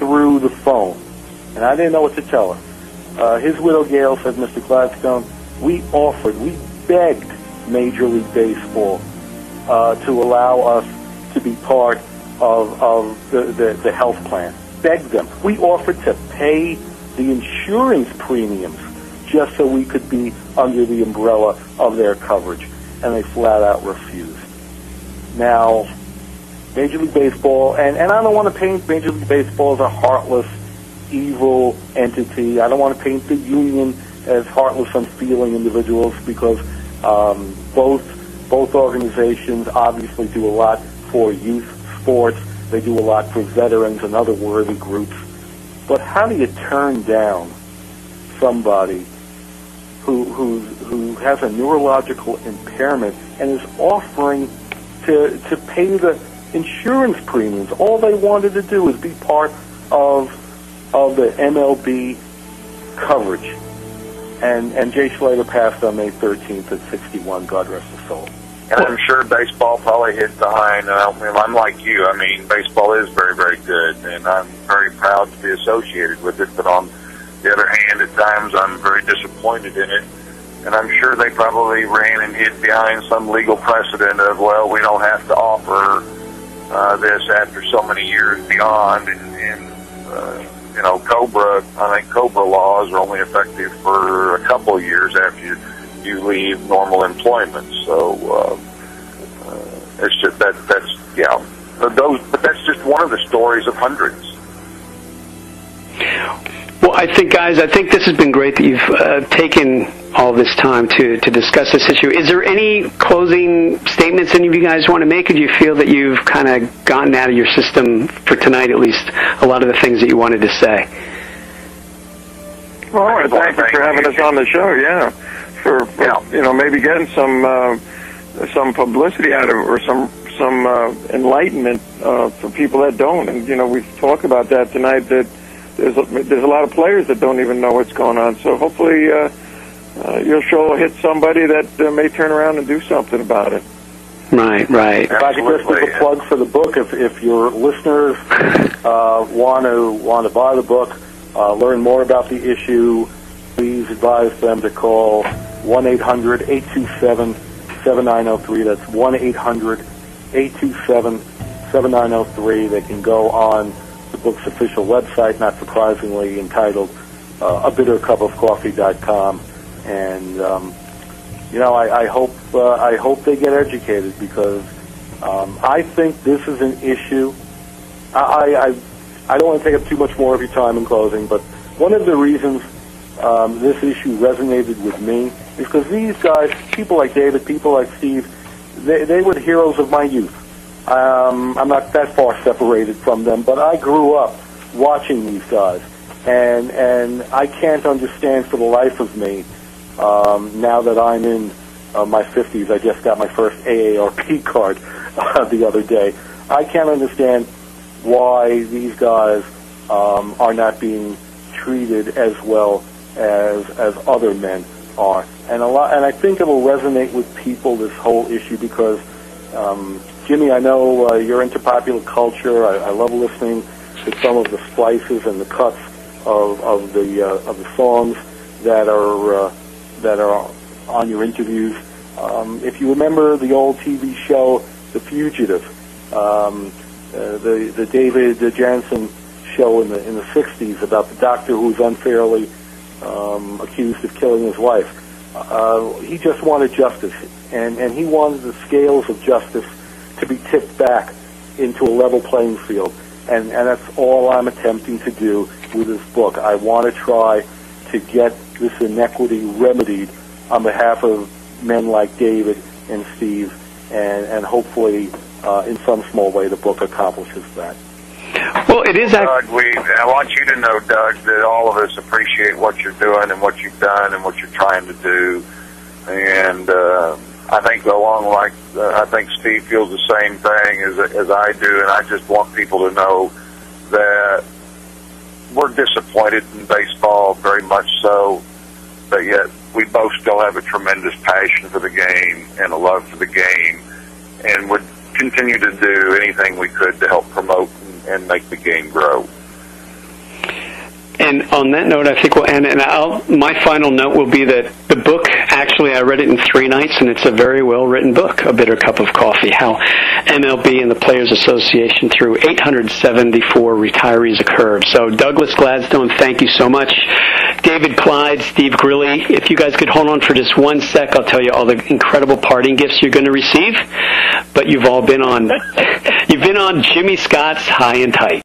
through the phone, and I didn't know what to tell her. His widow, Gail, said, Mr. Gladstone, we begged Major League Baseball to allow us to be part of the health plan. Begged them. We offered to pay the insurance premiums just so we could be under the umbrella of their coverage, and they flat out refused. Now, Major League Baseball, and I don't want to paint Major League Baseball as a heartless, evil entity. I don't want to paint the union as heartless, unfeeling individuals, because both organizations obviously do a lot for youth sports. They do a lot for veterans and other worthy groups. But how do you turn down somebody who has a neurological impairment and is offering to pay the insurance premiums? All they wanted to do is be part of the MLB coverage. And Jay Schlater passed on May 13th at 61, God rest his soul. And I'm sure baseball probably hit behind. I'm like you. I mean, baseball is very, very good, and I'm very proud to be associated with it. But on the other hand, at times I'm very disappointed in it. And I'm sure they probably ran and hid behind some legal precedent of, well, we don't have to offer this after so many years beyond. Cobra, I think Cobra laws are only effective for a couple of years after you leave normal employment. So it's just but that's just one of the stories of hundreds. Well, I think this has been great that you've taken all this time to discuss this issue. Is there any closing statements any of you guys want to make, or do you feel that you've kind of gotten out of your system for tonight, at least a lot of the things that you wanted to say? Well, I thank you for having us on the show, for maybe getting some publicity out of it, or some enlightenment for people that don't. And, we've talked about that tonight, that there's a lot of players that don't even know what's going on. So hopefully your show will hit somebody that may turn around and do something about it. Right. If I could just give a plug for the book, if your listeners want to buy the book, learn more about the issue, please advise them to call 1-800-827-7903. That's 1-800-827-7903. They can go on the book's official website, not surprisingly, entitled abittercupofcoffee.com. And I hope they get educated, because I think this is an issue. I don't want to take up too much more of your time in closing, but one of the reasons this issue resonated with me is because these guys, people like David, people like Steve, they were the heroes of my youth. I'm not that far separated from them, but I grew up watching these guys, and I can't understand for the life of me, now that I'm in my 50s. I just got my first AARP card the other day. I can't understand why these guys are not being treated as well as other men are, and I think it will resonate with people, this whole issue, because Jimmy, I know you're into popular culture. I love listening to some of the splices and the cuts of the songs that are on your interviews. If you remember the old TV show The Fugitive, the David Jansen show in the 60s about the doctor who was unfairly accused of killing his wife. He just wanted justice, and he wanted the scales of justice to be tipped back into a level playing field. And that's all I'm attempting to do with this book. I want to try to get this inequity remedied on behalf of men like David and Steve, and hopefully in some small way the book accomplishes that. Well, it is. Doug, I want you to know, Doug, that all of us appreciate what you're doing and what you've done and what you're trying to do. And I think I think Steve feels the same thing as I do, and I just want people to know that we're disappointed in baseball, very much so, but yet we both still have a tremendous passion for the game and a love for the game, and would continue to do anything we could to help promote and make the game grow. And on that note, I think we'll end. And my final note will be that the book, actually, I read it in 3 nights, and it's a very well-written book, A Bitter Cup of Coffee, how MLB and the Players Association threw 874 retirees a curve. So, Douglas Gladstone, thank you so much. David Clyde, Steve Grilli, if you guys could hold on for just 1 sec, I'll tell you all the incredible parting gifts you're going to receive. But you've all been on, Jimmy Scott's High and Tight.